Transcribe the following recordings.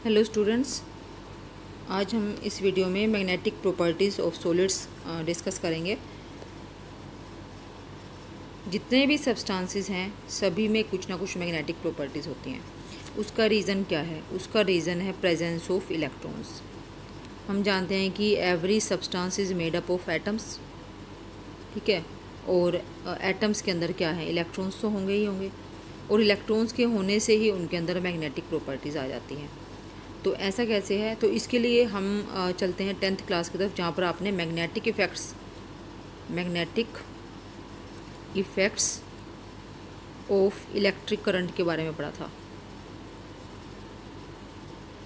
Hello students, आज हम इस वीडियो में magnetic properties of solids discuss करेंगे। जितने भी सब्सटेंसेस हैं सभी में कुछ ना कुछ मैग्नेटिक प्रॉपर्टीज़ होती हैं। उसका रीज़न क्या है? उसका रीज़न है प्रेजेंस ऑफ इलेक्ट्रॉन्स। हम जानते हैं कि every substance is made up of atoms, ठीक है। और एटम्स के अंदर क्या है? इलेक्ट्रॉन्स तो होंगे ही होंगे, और इलेक्ट्रॉन्स के होने से ही उनके अंदर मैग्नेटिक प्रॉपर्टीज़ आ जाती हैं। तो ऐसा कैसे है? तो इसके लिए हम चलते हैं 10th क्लास की तरफ, जहाँ पर आपने magnetic effects of electric current के बारे में पढ़ा था,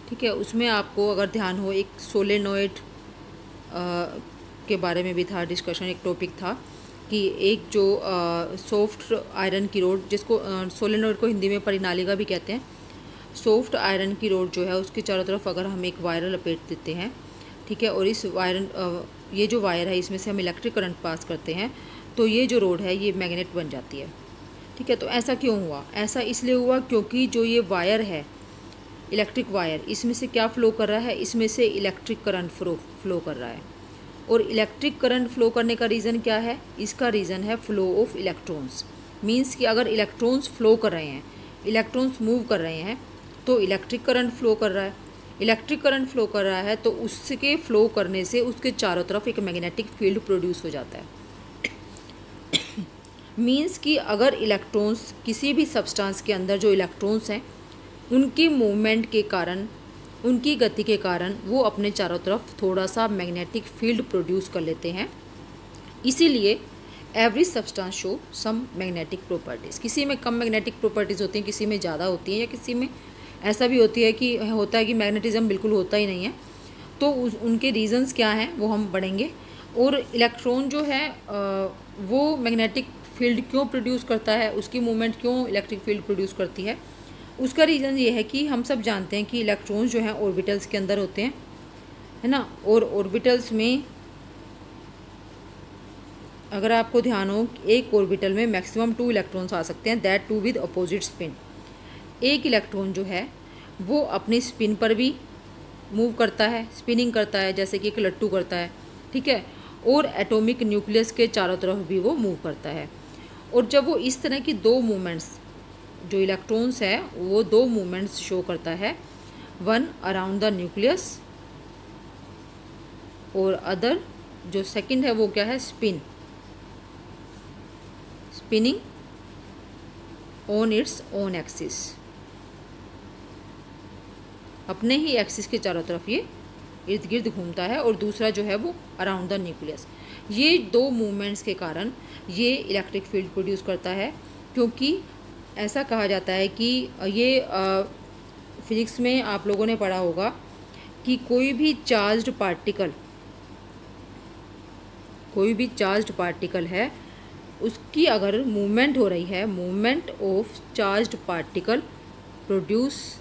ठीक है। उसमें आपको अगर ध्यान हो, एक सोलेनॉइड के बारे में भी था डिस्कशन, एक टॉपिक था कि एक जो सॉफ्ट आयरन की रोड, जिसको सोलेनॉइड को हिंदी में परिनालिका भी कहते हैं, सॉफ्ट आयरन की रोड जो है उसके चारों तरफ अगर हम एक वायर लपेट देते हैं, ठीक है, और इस ये जो वायर है इसमें से हम इलेक्ट्रिक करंट पास करते हैं, तो ये जो रोड है ये मैग्नेट बन जाती है, ठीक है। तो ऐसा क्यों हुआ? ऐसा इसलिए हुआ क्योंकि जो ये वायर है, इलेक्ट्रिक वायर, इसमें से क्या फ़्लो कर रहा है? इसमें से इलेक्ट्रिक करंट फ़्लो कर रहा है। और इलेक्ट्रिक करंट फ़्लो करने का रीज़न क्या है? इसका रीज़न है फ़्लो ऑफ इलेक्ट्रॉन्स। मीन्स कि अगर इलेक्ट्रॉन्स फ़्लो कर रहे हैं, इलेक्ट्रॉन्स मूव कर रहे हैं, तो इलेक्ट्रिक करंट फ़्लो कर रहा है। इलेक्ट्रिक करंट फ़्लो कर रहा है तो उसके फ़्लो करने से उसके चारों तरफ एक मैग्नेटिक फील्ड प्रोड्यूस हो जाता है। मीन्स कि अगर इलेक्ट्रॉन्स, किसी भी सब्सटेंस के अंदर जो इलेक्ट्रॉन्स हैं, उनकी मूवमेंट के कारण, उनकी गति के कारण वो अपने चारों तरफ थोड़ा सा मैग्नेटिक फील्ड प्रोड्यूस कर लेते हैं। इसीलिए every substance show some magnetic properties. किसी में कम मैग्नेटिक प्रॉपर्टीज़ होती हैं, किसी में ज़्यादा होती हैं, या किसी में ऐसा भी होता है कि मैग्नेटिज्म बिल्कुल होता ही नहीं है। तो उनके रीज़न्स क्या हैं वो हम पढ़ेंगे। और इलेक्ट्रॉन जो है वो मैग्नेटिक फील्ड क्यों प्रोड्यूस करता है, उसकी मूवमेंट क्यों इलेक्ट्रिक फील्ड प्रोड्यूस करती है, उसका रीज़न ये है कि हम सब जानते हैं कि इलेक्ट्रॉन्स जो हैं ऑर्बिटल्स के अंदर होते हैं, है ना। और ऑर्बिटल्स में अगर आपको ध्यान हो, एक ऑर्बिटल में मैक्सिमम 2 इलेक्ट्रॉन्स आ सकते हैं, दैट 2 विद अपोजिट स्पिन। एक इलेक्ट्रॉन जो है वो अपनी स्पिन पर भी मूव करता है, स्पिनिंग करता है, जैसे कि एक लट्टू करता है, ठीक है। और एटॉमिक न्यूक्लियस के चारों तरफ भी वो मूव करता है। और जब वो इस तरह की दो मूवमेंट्स, जो इलेक्ट्रॉन्स है वो दो मूवमेंट्स शो करता है, वन अराउंड द न्यूक्लियस, और अदर जो सेकंड है वो क्या है? Spinning on its own axis. अपने ही एक्सिस के चारों तरफ ये इर्द गिर्द घूमता है, और दूसरा जो है वो अराउंड द न्यूक्लियस। ये दो मूवमेंट्स के कारण ये इलेक्ट्रिक फील्ड प्रोड्यूस करता है। क्योंकि ऐसा कहा जाता है कि ये फिजिक्स में आप लोगों ने पढ़ा होगा कि कोई भी चार्ज्ड पार्टिकल है, उसकी अगर मूवमेंट हो रही है, movement of charged particle produce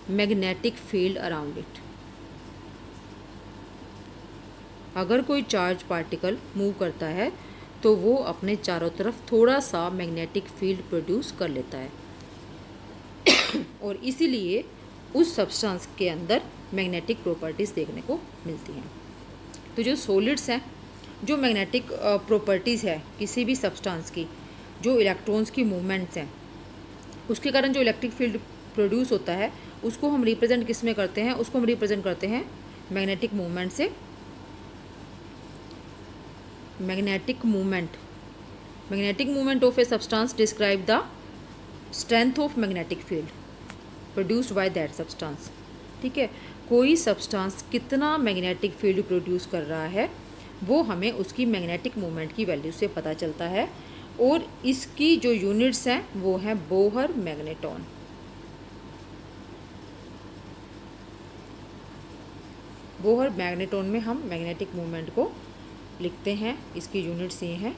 magnetic field around it. अगर कोई चार्ज पार्टिकल मूव करता है तो वो अपने चारों तरफ थोड़ा सा मैग्नेटिक फील्ड प्रोड्यूस कर लेता है, और इसीलिए उस सब्सटेंस के अंदर मैग्नेटिक प्रॉपर्टीज़ देखने को मिलती हैं। तो जो सॉलिड्स हैं, जो मैग्नेटिक प्रॉपर्टीज़ है किसी भी सब्सटेंस की, जो इलेक्ट्रॉन्स की मूवमेंट्स हैं, उसके कारण जो इलेक्ट्रिक फील्ड प्रोड्यूस होता है, उसको हम रिप्रेजेंट किस में करते हैं? उसको हम रिप्रेजेंट करते हैं मैग्नेटिक मूवमेंट से। Magnetic movement of a substance describe the strength of magnetic field produced by that substance, ठीक है। कोई सब्सटेंस कितना मैग्नेटिक फील्ड प्रोड्यूस कर रहा है वो हमें उसकी मैग्नेटिक मूवमेंट की वैल्यू से पता चलता है। और इसकी जो यूनिट्स हैं वो हैं बोहर मैग्नेटॉन। बोहर मैग्नेटॉन में हम मैग्नेटिक मूवमेंट को लिखते हैं, इसकी यूनिट्स ये हैं,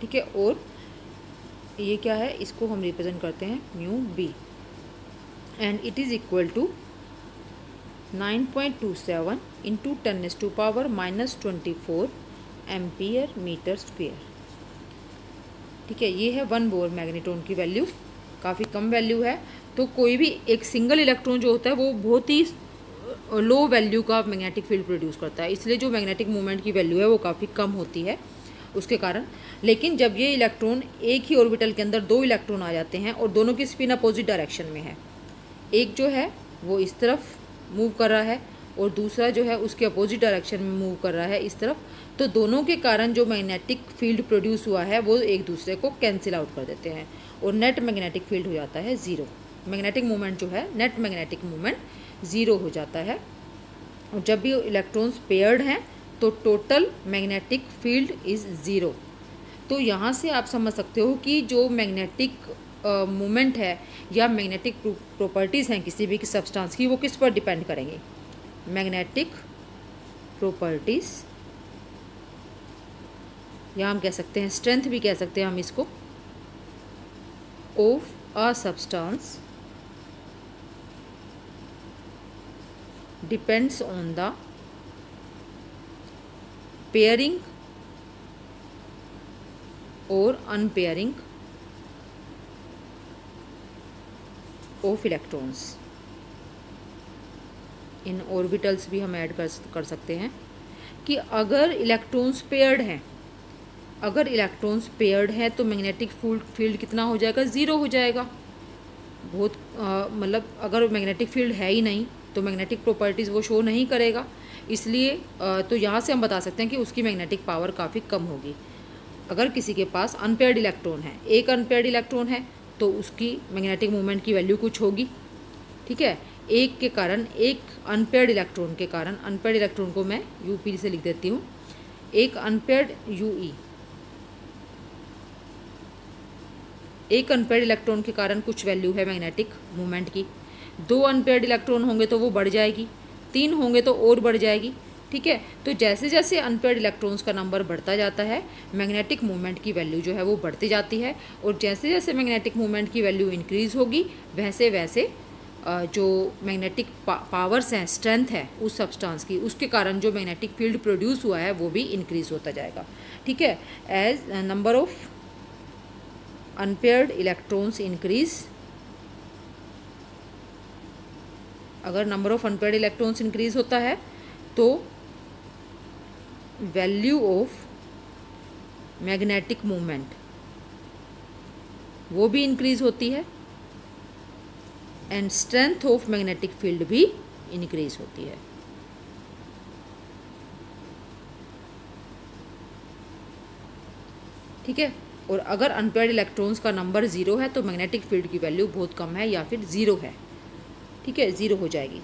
ठीक है। और ये क्या है? इसको हम रिप्रेजेंट करते हैं mu B, and it is equal to 9.27 into 10⁻⁻24 ampere metre square, ठीक है। ये है वन बोहर मैग्नेटॉन की वैल्यू। काफ़ी कम वैल्यू है। तो कोई भी एक सिंगल इलेक्ट्रॉन जो होता है वो बहुत ही लो वैल्यू का मैग्नेटिक फील्ड प्रोड्यूस करता है, इसलिए जो मैग्नेटिक मोमेंट की वैल्यू है वो काफ़ी कम होती है उसके कारण। लेकिन जब ये इलेक्ट्रॉन एक ही ऑर्बिटल के अंदर दो इलेक्ट्रॉन आ जाते हैं और दोनों की स्पिन अपोजिट डायरेक्शन में है, एक जो है वो इस तरफ मूव कर रहा है और दूसरा जो है उसके अपोजिट डायरेक्शन में मूव कर रहा है इस तरफ, तो दोनों के कारण जो मैग्नेटिक फील्ड प्रोड्यूस हुआ है वो एक दूसरे को कैंसिल आउट कर देते हैं और नेट मैग्नेटिक फील्ड हो जाता है ज़ीरो। मैग्नेटिक मोमेंट जो है, नेट मैग्नेटिक मोमेंट ज़ीरो हो जाता है। और जब भी इलेक्ट्रॉन्स पेयर्ड हैं तो total magnetic field is zero. तो यहाँ से आप समझ सकते हो कि जो मैग्नेटिक मोमेंट है या मैग्नेटिक प्रॉपर्टीज़ हैं किसी भी सब्सटेंस की, वो किस पर डिपेंड करेंगे? मैग्नेटिक प्रॉपर्टीज़, या हम कह सकते हैं स्ट्रेंथ भी कह सकते हैं हम इसको, of a substance depends on the pairing और unpairing of electrons. In orbitals भी हम ऐड कर सकते हैं कि अगर इलेक्ट्रॉन्स पेयर्ड हैं, अगर इलेक्ट्रॉन्स पेयर्ड है तो मैग्नेटिक फील्ड कितना हो जाएगा? ज़ीरो हो जाएगा। बहुत मतलब अगर मैग्नेटिक फील्ड है ही नहीं तो मैग्नेटिक प्रॉपर्टीज़ वो शो नहीं करेगा, इसलिए तो यहाँ से हम बता सकते हैं कि उसकी मैग्नेटिक पावर काफ़ी कम होगी। अगर किसी के पास अनपेयर्ड इलेक्ट्रॉन है, एक अनपेयर्ड इलेक्ट्रॉन है, तो उसकी मैग्नेटिक मोमेंट की वैल्यू कुछ होगी, ठीक है। एक के कारण, एक अनपेयर्ड इलेक्ट्रॉन के कारण, अनपेयर्ड इलेक्ट्रॉन को मैं यूपी से लिख देती हूँ, एक अनपेयर्ड यूई, एक अनपेयर्ड इलेक्ट्रॉन के कारण कुछ वैल्यू है मैग्नेटिक मोमेंट की। दो अनपेयर्ड इलेक्ट्रॉन होंगे तो वो बढ़ जाएगी, तीन होंगे तो और बढ़ जाएगी, ठीक है। तो जैसे जैसे अनपेयर्ड इलेक्ट्रॉन्स का नंबर बढ़ता जाता है मैग्नेटिक मोमेंट की वैल्यू जो है वो बढ़ती जाती है, और जैसे जैसे मैग्नेटिक मोमेंट की वैल्यू इंक्रीज़ होगी वैसे वैसे जो मैग्नेटिक पावर्स हैं, स्ट्रेंथ है उस सब्सटेंस की, उसके कारण जो मैग्नेटिक फील्ड प्रोड्यूस हुआ है वो भी इंक्रीज़ होता जाएगा, ठीक है। As number of unpaired electrons increase, अगर number of unpaired electrons increase होता है तो वैल्यू ऑफ मैग्नेटिक मोमेंट वो भी इंक्रीज होती है and strength of magnetic field भी इंक्रीज होती है, ठीक है। और अगर अनपेयर्ड इलेक्ट्रॉन्स का नंबर ज़ीरो है तो मैग्नेटिक फील्ड की वैल्यू बहुत कम है या फिर ज़ीरो है, ठीक है, ज़ीरो हो जाएगी।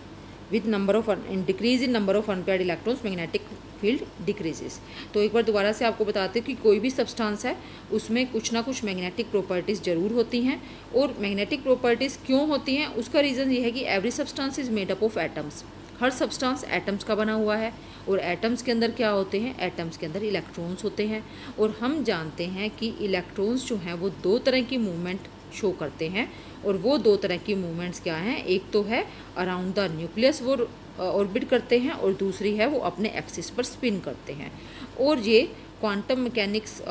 With number of decrease in number of unpaired electrons magnetic field decreases. तो एक बार दोबारा से आपको बताते हैं कि कोई भी सब्सटेंस है उसमें कुछ ना कुछ मैग्नेटिक प्रॉपर्टीज़ जरूर होती हैं, और मैग्नेटिक प्रॉपर्टीज़ क्यों होती हैं उसका रीज़न ये है कि every substance is made up of atoms. Her substance atoms का बना हुआ है, और एटम्स के अंदर क्या होते हैं? एटम्स के अंदर इलेक्ट्रॉन्स होते हैं, और हम जानते हैं कि इलेक्ट्रॉन्स जो हैं वो दो तरह की मूवमेंट शो करते हैं, और वो दो तरह की मूवमेंट्स क्या हैं? एक तो है अराउंड द न्यूक्लियस वो ऑर्बिट करते हैं, और दूसरी है वो अपने एक्सिस पर स्पिन करते हैं। और ये quantum mechanics,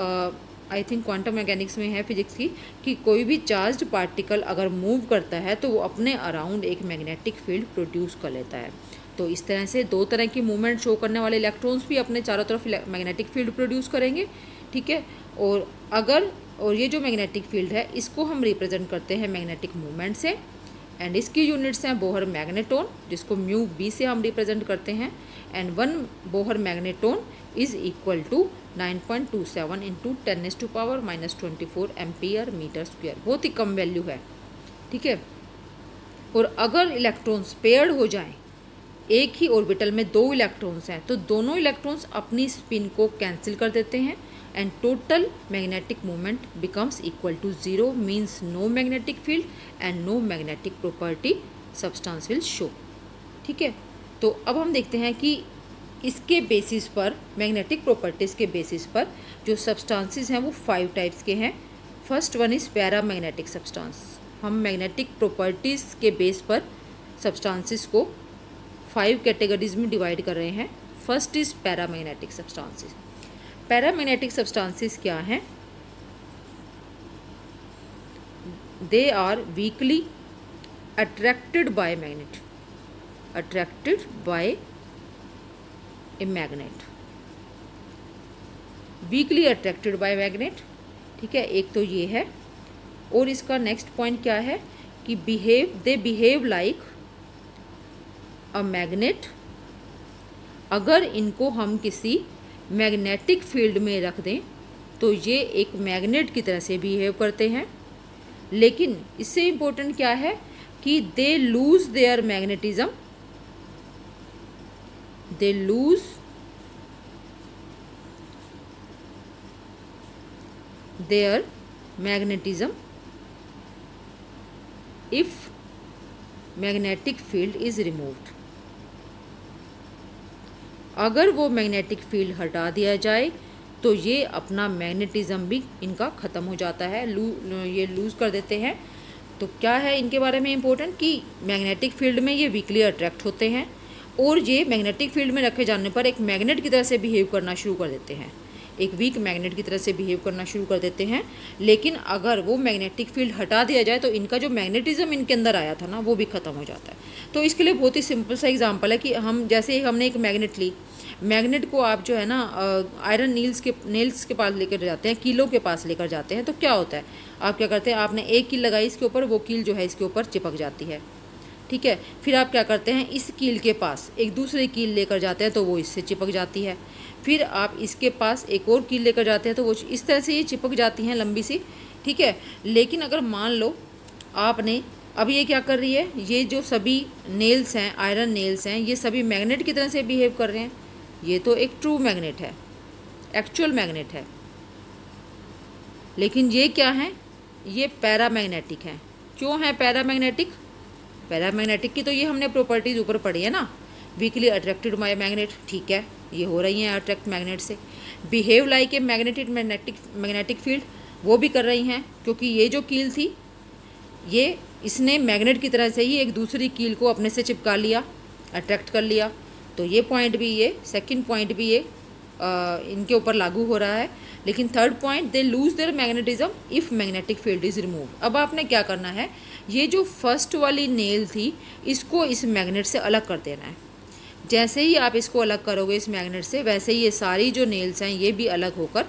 I think quantum mechanics में है फिजिक्स की, कि कोई भी चार्ज्ड पार्टिकल अगर मूव करता है तो वो अपने अराउंड एक मैग्नेटिक फील्ड प्रोड्यूस कर लेता है। तो इस तरह से दो तरह की मूवमेंट शो करने वाले इलेक्ट्रॉन्स भी अपने चारों तरफ मैग्नेटिक फील्ड प्रोड्यूस करेंगे, ठीक है। और ये जो मैग्नेटिक फील्ड है इसको हम रिप्रेजेंट करते हैं मैग्नेटिक मूवमेंट से, एंड इसकी यूनिट्स हैं बोहर मैग्नेटोन, जिसको म्यू बी से हम रिप्रेजेंट करते हैं, and 1 Bohr magneton is equal to 9.27 into 10⁻⁻24 ampere metre square. बहुत ही कम वैल्यू है, ठीक है। और अगर इलेक्ट्रॉन्स पेयर्ड हो जाएं, एक ही ऑर्बिटल में दो इलेक्ट्रॉन्स हैं, तो दोनों इलेक्ट्रॉन्स अपनी स्पिन को कैंसिल कर देते हैं and total magnetic moment becomes equal to zero, means no magnetic field and no magnetic property substance will show, ठीक है। तो अब हम देखते हैं कि इसके बेसिस पर, मैग्नेटिक प्रॉपर्टीज़ के बेसिस पर जो सब्सटेंसेस हैं वो 5 टाइप्स के हैं। First one is paramagnetic substance. हम मैग्नेटिक प्रॉपर्टीज़ के बेस पर सब्सटेंसेस को 5 कैटेगरीज में डिवाइड कर रहे हैं। First is paramagnetic substances. Paramagnetic substances क्या हैं? They are weakly attracted by magnet, attracted by a magnet, weakly attracted by magnet. ठीक है, एक तो ये है। और इसका नेक्स्ट पॉइंट क्या है कि they behave like a magnet. अगर इनको हम किसी मैग्नेटिक फील्ड में रख दें तो ये एक मैग्नेट की तरह से बिहेव करते हैं। लेकिन इससे इम्पोर्टेंट क्या है कि दे lose there magnetism, they lose there magnetism if magnetic field is removed. अगर वो मैग्नेटिक फील्ड हटा दिया जाए तो ये अपना मैग्नेटिज्म भी इनका ख़त्म हो जाता है, ये लूज़ कर देते हैं। तो क्या है इनके बारे में इम्पोर्टेंट कि मैग्नेटिक फील्ड में ये वीकली अट्रैक्ट होते हैं और ये मैग्नेटिक फील्ड में रखे जाने पर एक मैग्नेट की तरह से बिहेव करना शुरू कर देते हैं, एक वीक मैग्नेट की तरह से बिहेव करना शुरू कर देते हैं। लेकिन अगर वो मैग्नेटिक फील्ड हटा दिया जाए तो इनका जो मैग्नेटिज्म इनके अंदर आया था ना वो भी ख़त्म हो जाता है। तो इसके लिए बहुत ही सिंपल सा एग्जांपल है कि हम जैसे हमने एक मैग्नेट ली, मैग्नेट को आप जो है ना आयरन नेल्स के पास लेकर जाते हैं, कीलों के पास लेकर जाते हैं, तो क्या होता है, आप क्या करते हैं, आपने एक कील लगाई इसके ऊपर, वो कील जो है इसके ऊपर चिपक जाती है। ठीक है, फिर आप क्या करते हैं, इस कील के पास एक दूसरी कील लेकर जाते हैं तो वो इससे चिपक जाती है। फिर आप इसके पास एक और कील लेकर जाते हैं तो वो इस तरह से ये चिपक जाती हैं लंबी सी। ठीक है, लेकिन अगर मान लो आपने अब ये क्या कर रही है, ये जो सभी नेल्स हैं, आयरन नेल्स हैं, ये सभी मैग्नेट की तरह से बिहेव कर रहे हैं। ये तो एक ट्रू मैग्नेट है, एक्चुअल मैग्नेट है। लेकिन ये क्या है, ये पैरामैग्नेटिक हैं। क्यों है पैरामैग्नेटिक? पैरामैग्नेटिक की तो ये हमने प्रॉपर्टीज़ ऊपर पढ़ी है ना, वीकली अट्रैक्टेड बाय मैग्नेट। ठीक है, ये हो रही हैं अट्रैक्ट मैग्नेट से। Behave like a magnetic field, वो भी कर रही हैं, क्योंकि ये जो कील थी ये इसने मैग्नेट की तरह से ही एक दूसरी कील को अपने से चिपका लिया, अट्रैक्ट कर लिया। तो ये पॉइंट भी, ये सेकंड पॉइंट भी ये इनके ऊपर लागू हो रहा है। लेकिन third point, they lose there magnetism if magnetic field is remove. अब आपने क्या करना है, ये जो फर्स्ट वाली नेल थी इसको इस मैग्नेट से अलग कर देना है। जैसे ही आप इसको अलग करोगे इस मैग्नेट से, वैसे ही ये सारी जो नेल्स हैं ये भी अलग होकर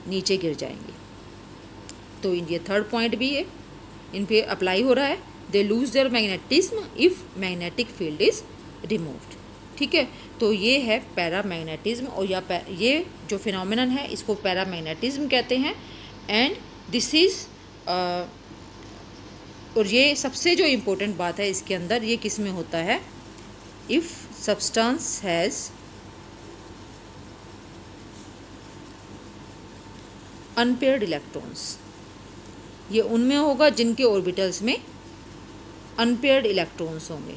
नीचे गिर जाएंगी। तो ये थर्ड पॉइंट भी ये इन पे अप्लाई हो रहा है, they lose there magnetism if magnetic field is removed. ठीक है, तो ये है पैरामैग्नेटिज्म, और ये जो फिनोमेनन है इसको पैरामैग्नेटिज्म कहते हैं। एंड दिस इज़ और ये सबसे जो इम्पोर्टेंट बात है इसके अंदर, ये किस में होता है, if substance has unpaired electrons. ये उनमें होगा जिनके ऑर्बिटल्स में अनपेयर्ड इलेक्ट्रॉन्स होंगे।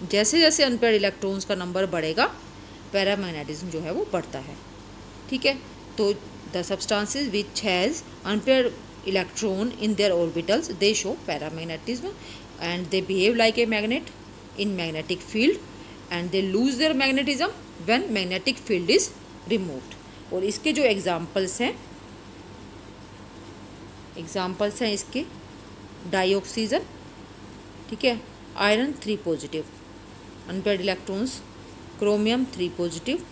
जैसे जैसे अनपेयर्ड इलेक्ट्रॉन्स का नंबर बढ़ेगा पैरामैग्नेटिज्म जो है वो बढ़ता है। ठीक है, तो the substances which has unpaired electron in their orbitals they show paramagnetism and they behave like a magnet in magnetic field and they lose there magnetism when magnetic field is removed. और इसके जो examples हैं इसके dioxygen, ठीक है, iron 3 positive, unpaired electrons chromium 3 positive.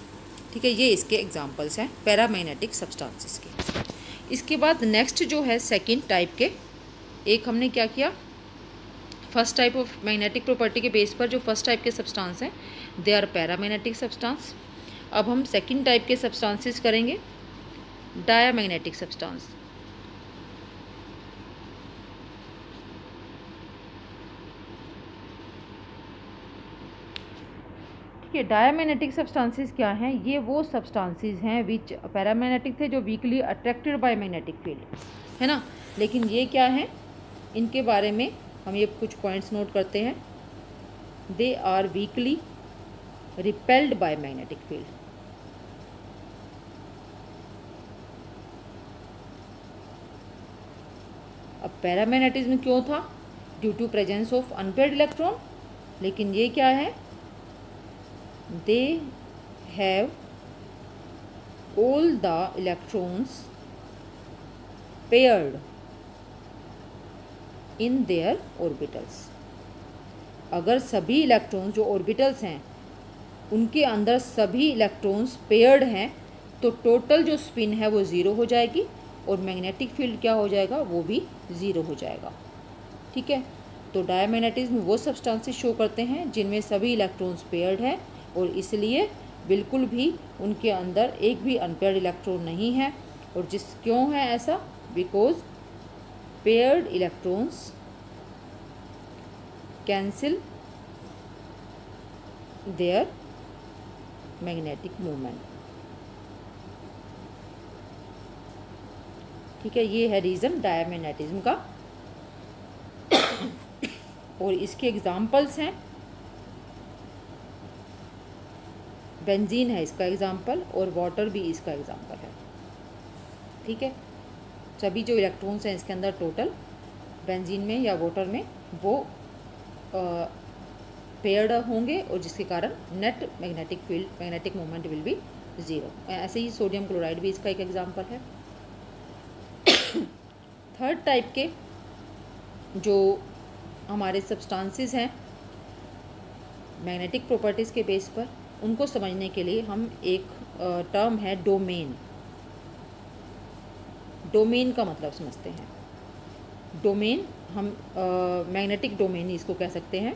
ठीक है, ये इसके एग्जाम्पल्स हैं पैरामैग्नेटिक सब्सटेंसेस के। इसके बाद नेक्स्ट जो है सेकंड टाइप के, एक हमने क्या किया, first type of magnetic property के बेस पर जो फर्स्ट टाइप के सब्सटेंस हैं दे आर पैरामैग्नेटिक सब्सटेंस। अब हम सेकंड टाइप के सब्सटेंसेस करेंगे, डायामैग्नेटिक सब्सटेंस। ठीक है, डायामैग्नेटिक सब्सटेंसेस क्या हैं, ये वो सब्सटेंसेस हैं विच पैरामैग्नेटिक थे जो weekly attracted by magnetic field, है ना। लेकिन ये क्या हैं, इनके बारे में हम ये कुछ पॉइंट्स नोट करते हैं। They are weakly repelled by magnetic field. अब पैरामैग्नेटिज्म क्यों था, due to presence of unpaired electron. लेकिन ये क्या है, they have all the electrons paired in their orbitals. अगर सभी इलेक्ट्रॉन्स जो ऑर्बिटल्स हैं उनके अंदर सभी इलेक्ट्रॉन्स पेयर्ड हैं तो टोटल जो स्पिन है वो ज़ीरो हो जाएगी और मैग्नेटिक फील्ड क्या हो जाएगा, वो भी ज़ीरो हो जाएगा। ठीक है, तो डायमैग्नेटिज्म वो सब्सटेंसेस शो करते हैं जिनमें सभी इलेक्ट्रॉन्स पेयर्ड हैं और इसलिए बिल्कुल भी उनके अंदर एक भी अनपेयर्ड इलेक्ट्रॉन नहीं है। और क्यों है ऐसा, because paired electrons cancel their magnetic movement. ठीक है, ये है रीज़न डायमैग्नेटिज्म का। और इसके एग्जाम्पल्स हैं, बेंजीन है इसका एग्जाम्पल और वाटर भी इसका एग्जाम्पल है। ठीक है, सभी जो इलेक्ट्रॉन्स हैं इसके अंदर टोटल बेंजीन में या वाटर में वो पेयर्ड होंगे और जिसके कारण net magnetic field, magnetic movement will be zero. ऐसे ही सोडियम क्लोराइड भी इसका एक एग्जाम्पल है। थर्ड टाइप के जो हमारे सब्सटेंसेस हैं मैग्नेटिक प्रॉपर्टीज़ के बेस पर, उनको समझने के लिए हम एक टर्म है डोमेन। डोमेन का मतलब समझते हैं। डोमेन हम मैग्नेटिक डोमेन इसको कह सकते हैं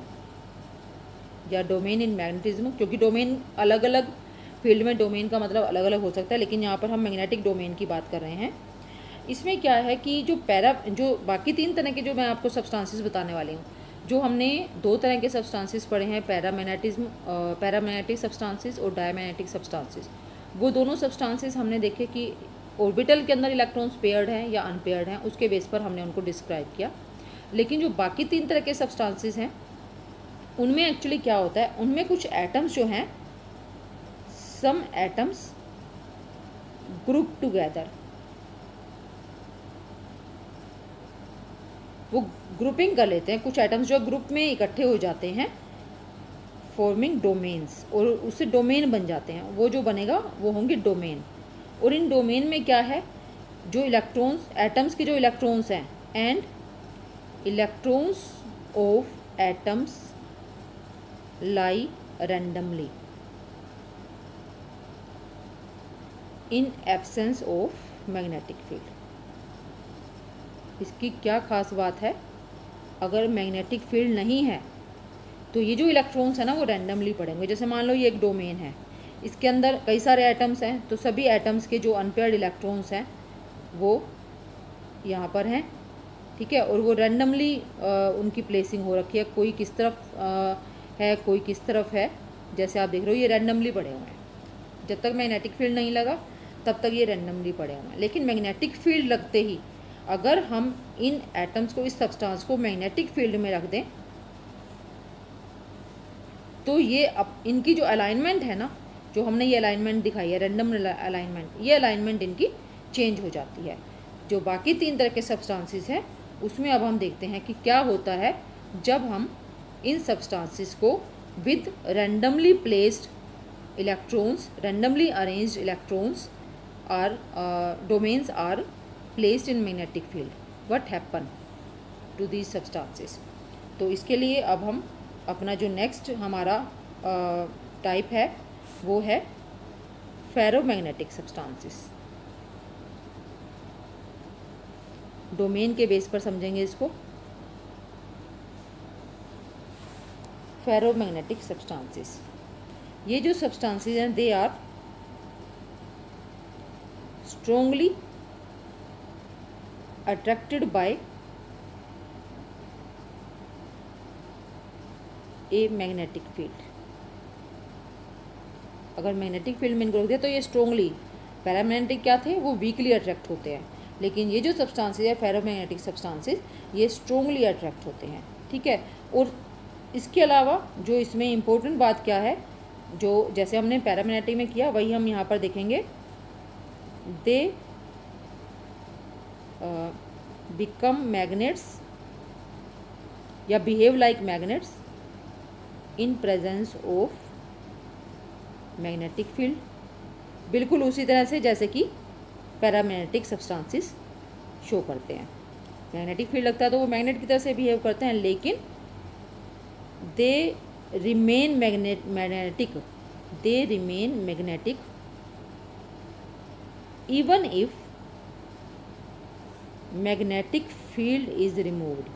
या डोमेन इन मैग्नेटिज्म, क्योंकि डोमेन अलग अलग फील्ड में डोमेन का मतलब अलग अलग हो सकता है, लेकिन यहाँ पर हम मैग्नेटिक डोमेन की बात कर रहे हैं। इसमें क्या है कि जो बाकी तीन तरह के जो मैं आपको सब्सटेंसेस बताने वाली हूँ, जो हमने दो तरह के सब्सटेंसेस पढ़े हैं, पैरामैग्नेटिक सब्सटेंसेस और डायमैग्नेटिक सब्सटेंसेस, वो दोनों सब्सटेंसेस हमने देखे कि ऑर्बिटल के अंदर इलेक्ट्रॉन्स पेयर्ड हैं या अनपेयर्ड हैं, उसके बेस पर हमने उनको डिस्क्राइब किया। लेकिन जो बाकी तीन तरह के सब्सटेंसेस हैं उनमें एक्चुअली क्या होता है, उनमें कुछ एटम्स जो हैं, सम एटम्स ग्रुप टुगेदर, वो ग्रुपिंग कर लेते हैं, कुछ एटम्स जो ग्रुप में इकट्ठे हो जाते हैं फॉर्मिंग डोमेन्स, और उससे डोमेन बन जाते हैं। वो जो बनेगा वो होंगे डोमेन। और इन डोमेन में क्या है, जो इलेक्ट्रॉन्स, एटम्स के जो इलेक्ट्रॉन्स हैं and electrons of atoms lie randomly in absence of magnetic field. इसकी क्या खास बात है, अगर मैग्नेटिक फील्ड नहीं है तो ये जो इलेक्ट्रॉन्स हैं ना वो रैंडमली पड़ेंगे। जैसे मान लो ये एक डोमेन है, इसके अंदर कई सारे एटम्स हैं, तो सभी एटम्स के जो अनपेयर्ड इलेक्ट्रॉन्स हैं वो यहाँ पर हैं। ठीक है, और वो रैंडमली उनकी प्लेसिंग हो रखी है, कोई किस तरफ है कोई किस तरफ है। जैसे आप देख रहे हो ये रैंडमली पड़े हुए हैं, जब तक मैग्नेटिक फील्ड नहीं लगा तब तक ये रैंडमली पड़े हुए हैं। लेकिन मैग्नेटिक फील्ड लगते ही अगर हम इन एटम्स को, इस सब्सटेंस को मैग्नेटिक फील्ड में रख दें तो ये अब इनकी जो अलाइनमेंट है ना, जो हमने ये अलाइनमेंट दिखाई है रैंडम अलाइनमेंट, ये अलाइनमेंट इनकी चेंज हो जाती है। जो बाकी तीन तरह के सब्सटेंसेस हैं उसमें अब हम देखते हैं कि क्या होता है जब हम इन सब्सटेंसेस को with randomly placed electrons, randomly arranged electrons or domains are placed in magnetic field, what happen to these substances। तो इसके लिए अब हम अपना जो नेक्स्ट हमारा टाइप है वो है फेरोमैग्नेटिक सब्सटेंसेस। डोमेन के बेस पर समझेंगे इसको। फेरोमैग्नेटिक सब्सटेंसेस, ये जो सब्सटेंसेस हैं they are strongly attracted by a magnetic field। अगर मैग्नेटिक फील्ड में इनको रख दिया तो ये स्ट्रोंगली, पैरामैग्नेटिक क्या थे वो वीकली अट्रैक्ट होते हैं, लेकिन ये जो सब्सटेंसेस है फेरोमैग्नेटिक सब्सटेंसेस ये स्ट्रोंगली अट्रैक्ट होते हैं। ठीक है, और इसके अलावा जो इसमें इम्पोर्टेंट बात क्या है, जो जैसे हमने पैरामैग्नेटिक में किया वही हम यहाँ पर देखेंगे, दे become magnets या behave like magnets in presence of magnetic field, बिल्कुल उसी तरह से जैसे कि पैरामैग्नेटिक सब्सटेंसेस शो करते हैं। मैग्नेटिक फील्ड लगता है तो वो मैग्नेट की तरह से बिहेव करते हैं, लेकिन they remain magnetic even if magnetic field is removed।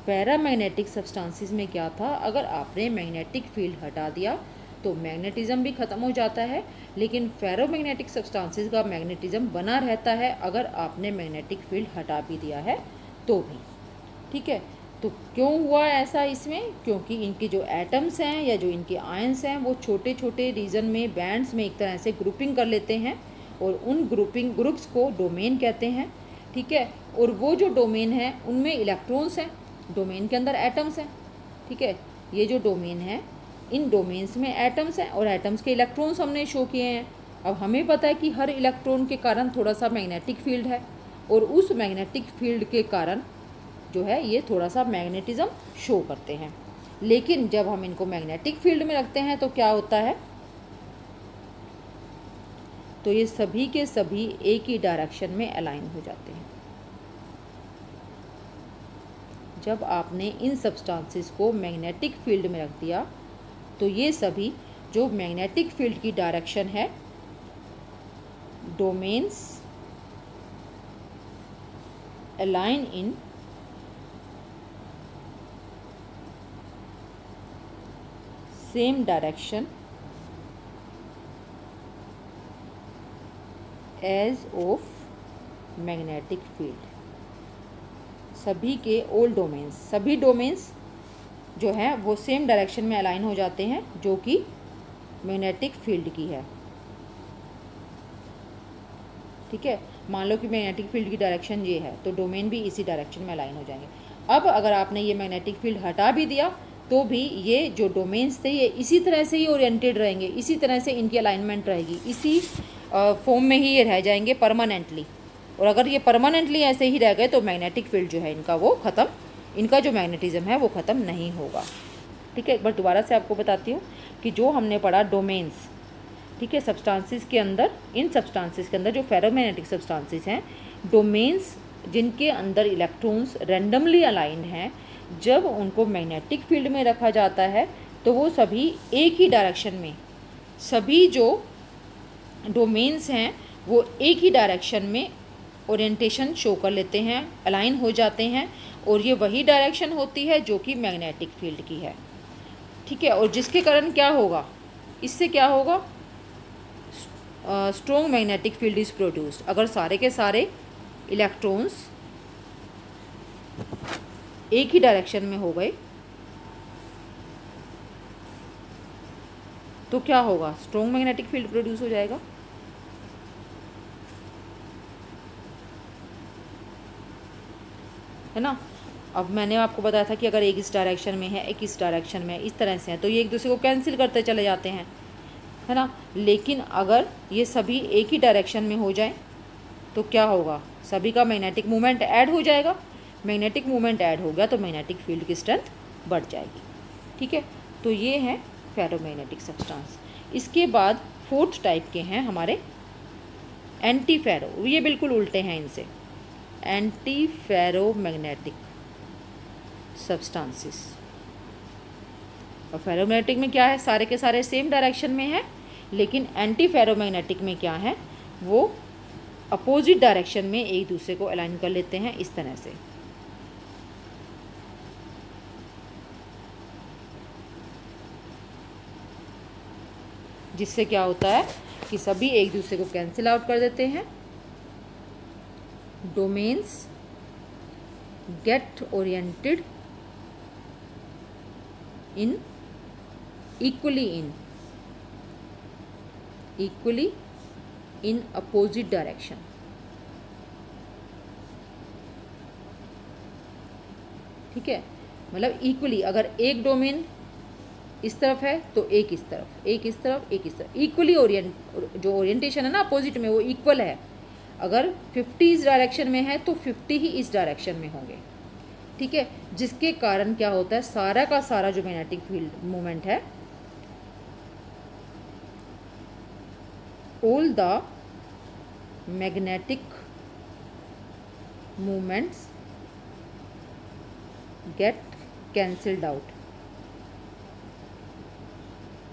Paramagnetic substances में क्या था, अगर आपने मैग्नेटिक फील्ड हटा दिया तो मैग्नेटिज्म भी ख़त्म हो जाता है, लेकिन फेरोमैग्नेटिक सब्सटेंसेस का मैग्नेटिज्म बना रहता है अगर आपने मैग्नेटिक फील्ड हटा भी दिया है तो भी। ठीक है, तो क्यों हुआ ऐसा इसमें, क्योंकि इनके जो एटम्स हैं या जो इनके आयंस हैं वो छोटे छोटे रीजन में, बैंड्स में एक तरह से ग्रुपिंग कर लेते हैं और उन ग्रुप्स को डोमेन कहते हैं। ठीक है, और वो जो डोमेन है उनमें इलेक्ट्रॉन्स हैं, डोमेन के अंदर एटम्स हैं। ठीक है, ये जो डोमेन है इन डोमेन्स में एटम्स हैं और एटम्स के इलेक्ट्रॉन्स हमने शो किए हैं। अब हमें पता है कि हर इलेक्ट्रॉन के कारण थोड़ा सा मैग्नेटिक फील्ड है और उस मैग्नेटिक फील्ड के कारण जो है ये थोड़ा सा मैग्नेटिज्म शो करते हैं। लेकिन जब हम इनको मैग्नेटिक फील्ड में रखते हैं तो क्या होता है, तो ये सभी के सभी एक ही डायरेक्शन में अलाइन हो जाते हैं। जब आपने इन सब्सटेंसेस को मैग्नेटिक फील्ड में रख दिया तो ये सभी जो मैग्नेटिक फील्ड की डायरेक्शन है, domains align in same direction as of magnetic field. सभी के ऑल डोमेन्स, सभी डोमेन्स जो है वो सेम डायरेक्शन में अलाइन हो जाते हैं जो कि मैग्नेटिक फील्ड की है। ठीक है, मान लो कि मैग्नेटिक फील्ड की डायरेक्शन ये है तो डोमेन भी इसी डायरेक्शन में अलाइन हो जाएंगे। अब अगर आपने ये मैग्नेटिक फील्ड हटा भी दिया तो भी ये जो डोमेन्स थे ये इसी तरह से ही ओरिएंटेड रहेंगे, इसी तरह से इनकी अलाइनमेंट रहेगी, इसी फॉर्म में ही ये रह जाएंगे परमानेंटली। और अगर ये परमानेंटली ऐसे ही रह गए तो मैग्नेटिक फील्ड जो है इनका वो ख़त्म, इनका जो मैग्नेटिज्म है वो ख़त्म नहीं होगा। ठीक है, एक बार दोबारा से आपको बताती हूँ कि जो हमने पढ़ा डोमेन्स, ठीक है, सब्सटेंसेस के अंदर, इन सब्सटेंसेस के अंदर जो फेरोमैग्नेटिक सब्सटेंसेस हैं, डोमेन्स जिनके अंदर इलेक्ट्रॉन्स रैंडमली अलाइंड हैं, जब उनको मैग्नेटिक फील्ड में रखा जाता है तो वो सभी एक ही डायरेक्शन में, सभी जो डोमेन्स हैं वो एक ही डायरेक्शन में ओरिएंटेशन शो कर लेते हैं, अलाइन हो जाते हैं, और ये वही डायरेक्शन होती है जो कि मैग्नेटिक फील्ड की है। ठीक है, और जिसके कारण क्या होगा, इससे क्या होगा, strong magnetic field is produced. अगर सारे के सारे इलेक्ट्रॉन्स एक ही डायरेक्शन में हो गए तो क्या होगा, स्ट्रॉन्ग मैग्नेटिक फील्ड प्रोड्यूस हो जाएगा। है ना। अब मैंने आपको बताया था कि अगर एक इस डायरेक्शन में है, एक इस डायरेक्शन में, इस तरह से है तो ये एक दूसरे को कैंसिल करते चले जाते हैं, है ना। लेकिन अगर ये सभी एक ही डायरेक्शन में हो जाए तो क्या होगा, सभी का मैग्नेटिक मूवमेंट ऐड हो जाएगा। मैग्नेटिक मूवमेंट ऐड हो गया तो मैग्नेटिक फील्ड की स्ट्रेंथ बढ़ जाएगी। ठीक है, तो ये है फेरोमैग्नेटिक सब्सटेंस। इसके बाद फोर्थ टाइप के हैं हमारे एंटी फेरो, ये बिल्कुल उल्टे हैं इनसे, एंटी फेरोमैग्नेटिक सब्सटेंसेस। और फेरोमैग्नेटिक में क्या है, सारे के सारे सेम डायरेक्शन में है, लेकिन एंटी फेरोमैग्नेटिक में क्या है, वो अपोजिट डायरेक्शन में एक दूसरे को अलाइन कर लेते हैं इस तरह से। जिससे क्या होता है कि सभी एक दूसरे को कैंसिल आउट कर देते हैं, domains get oriented in equally in opposite direction. ठीक है, मतलब इक्वली, अगर एक डोमेन इस तरफ है तो एक इस तरफ, एक इस तरफ, एक इस तरफ, इक्वली जो ओरिएंटेशन है ना अपोजिट में वो इक्वल है। अगर 50 इस डायरेक्शन में है तो 50 ही इस डायरेक्शन में होंगे। ठीक है, जिसके कारण क्या होता है, सारा का सारा जो मैग्नेटिक फील्ड मूवमेंट है all the magnetic movements get cancelled out।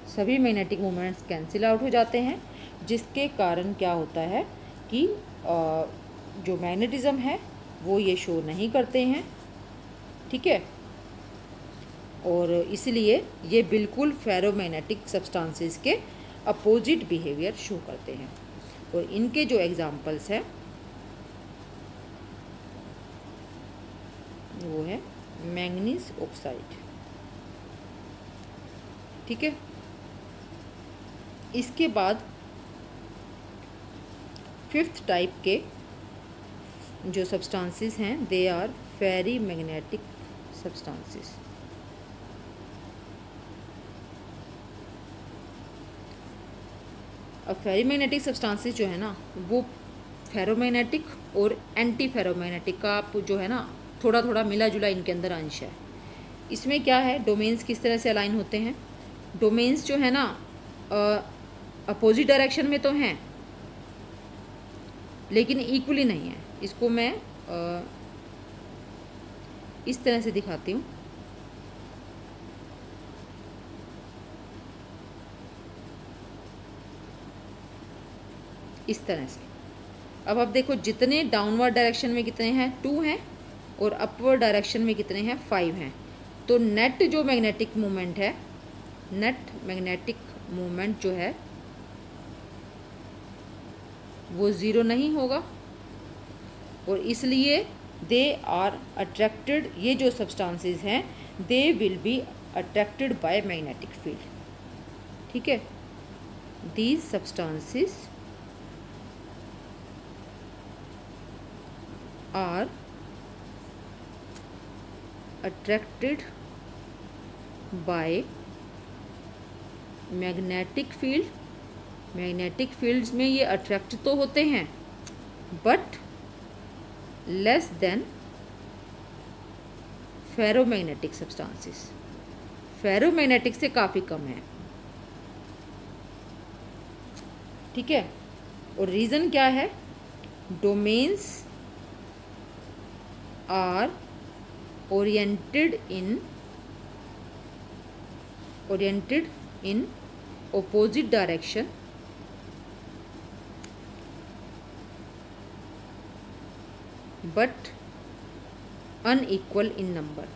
सभी मैग्नेटिक मूवमेंट्स कैंसिल आउट हो जाते हैं, जिसके कारण क्या होता है कि जो मैग्नेटिज्म है वो ये शो नहीं करते हैं, ठीक है। और इसलिए ये बिल्कुल फेरोमैग्नेटिक सब्सटेंसेस के अपोजिट बिहेवियर शो करते हैं। और इनके जो एग्जांपल्स हैं वो है मैंगनीज ऑक्साइड, ठीक है। इसके बाद फिफ्थ टाइप के जो सब्सटेंसेस हैं दे आर फेरीमैग्नेटिक सब्सटेंसेस। अब फेरीमैग्नेटिक सब्सटेंसेस जो है ना वो फेरोमैग्नेटिक और एंटी फेरोमैग्नेटिक का आप जो है ना थोड़ा थोड़ा मिला जुला इनके अंदर अंश है। इसमें क्या है, डोमेन्स किस तरह से अलाइन होते हैं। डोमेन्स जो है ना अपोजिट डायरेक्शन में तो हैं लेकिन इक्वली नहीं है। इसको मैं इस तरह से दिखाती हूँ। इस तरह से अब आप देखो, जितने डाउनवर्ड डायरेक्शन में कितने हैं 2 हैं और अपवर्ड डायरेक्शन में कितने हैं 5 हैं। तो नेट जो मैग्नेटिक मूवमेंट है, नेट मैग्नेटिक मूवमेंट जो है वो 0 नहीं होगा और इसलिए दे आर अट्रैक्टेड, ये जो सब्सटेंसेस हैं they will be attracted by magnetic field, ठीक है। These substances are attracted by magnetic field. Magnetic fields में ये अट्रैक्ट तो होते हैं but less than ferromagnetic substances. Ferromagnetic से काफ़ी कम है, ठीक है। और रीज़न क्या है, domains are oriented in opposite direction but unequal in number,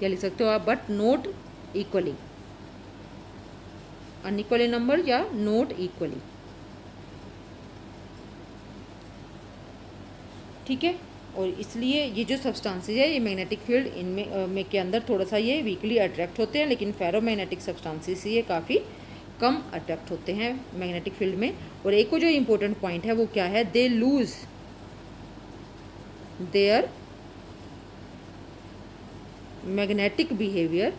या लिख सकते हो आप but not equally, unequal in number या not equally, ठीक है। और इसलिए ये जो सब्सटेंसेस है ये मैग्नेटिक फील्ड इनमें के अंदर थोड़ा सा ये वीकली अट्रैक्ट होते हैं, लेकिन फेरोमैग्नेटिक सब्सटेंसेस ये काफ़ी कम अट्रैक्ट होते हैं मैग्नेटिक फील्ड में। और एक को जो इम्पोर्टेंट पॉइंट है वो क्या है, they lose their magnetic behaviour,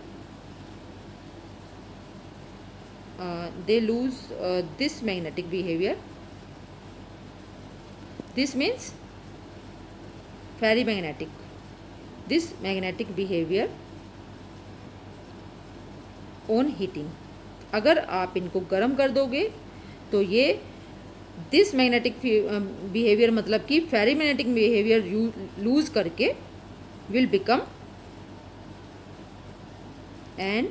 they lose this magnetic behaviour, this means ferrimagnetic, this magnetic behaviour on heating. अगर आप इनको गर्म कर दोगे तो ये दिस मैग्नेटिक बिहेवियर मतलब कि फेरीमैग्नेटिक बिहेवियर लूज करके will become and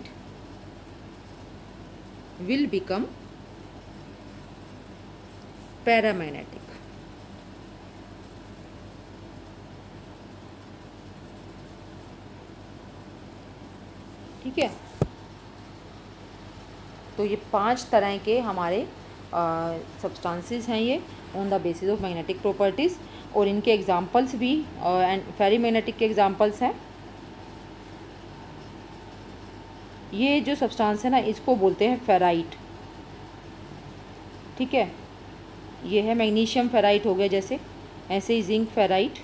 will become paramagnetic, ठीक है। तो ये 5 तरह के हमारे सब्सटेंसेस हैं ये on the basis of magnetic properties, और इनके एग्जांपल्स भी एंड फेरीमैग्नेटिक के एग्जांपल्स हैं। ये जो सब्सटेंस है ना इसको बोलते हैं फेराइट, ठीक है। ये है मैग्नीशियम फेराइट हो गया, जैसे ऐसे ही जिंक फेराइट,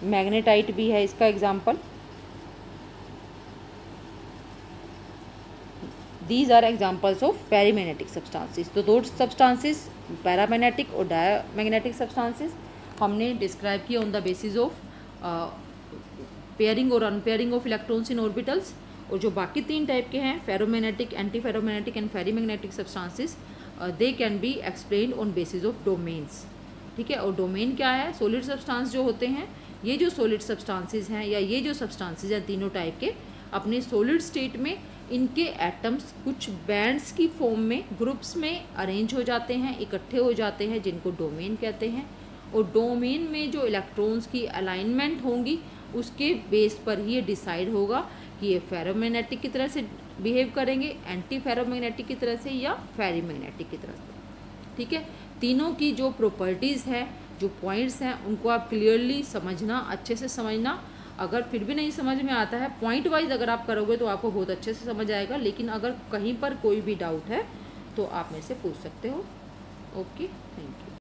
मैग्नेटाइट भी है इसका example. These are examples of ferrimagnetic substances. तो दो सब्सटेंसेस पैरामैग्नेटिक और डायमैग्नेटिक सब्सटेंसेस हमने डिस्क्राइब किया on the basis of pairing और unpairing of electrons in orbitals. और जो बाकी 3 टाइप के हैं, ferromagnetic, antiferromagnetic and ferrimagnetic substances, they can be explained on basis of domains. ठीक है, और डोमेन क्या है? सॉलिड सब्सटेंस जो होते हैं, ये जो सॉलिड सब्सटेंसेस हैं या ये जो सब्सटेंसेस हैं तीनों टाइप के, अपने सॉलिड स्टेट में इनके एटम्स कुछ बैंड्स की फॉर्म में ग्रुप्स में अरेंज हो जाते हैं, इकट्ठे हो जाते हैं, जिनको डोमेन कहते हैं। और डोमेन में जो इलेक्ट्रॉन्स की अलाइनमेंट होंगी उसके बेस पर ही ये डिसाइड होगा कि ये फेरोमैग्नेटिक की तरह से बिहेव करेंगे, एंटी फेरोमैग्नेटिक की तरह से, या फेरीमैग्नेटिक की तरह से। ठीक है, तीनों की जो प्रॉपर्टीज़ है, जो पॉइंट्स हैं, उनको आप क्लियरली समझना, अच्छे से समझना। अगर फिर भी नहीं समझ में आता है, पॉइंट वाइज अगर आप करोगे तो आपको बहुत अच्छे से समझ आएगा, लेकिन अगर कहीं पर कोई भी डाउट है तो आप मेरे से पूछ सकते हो। Okay, thank you.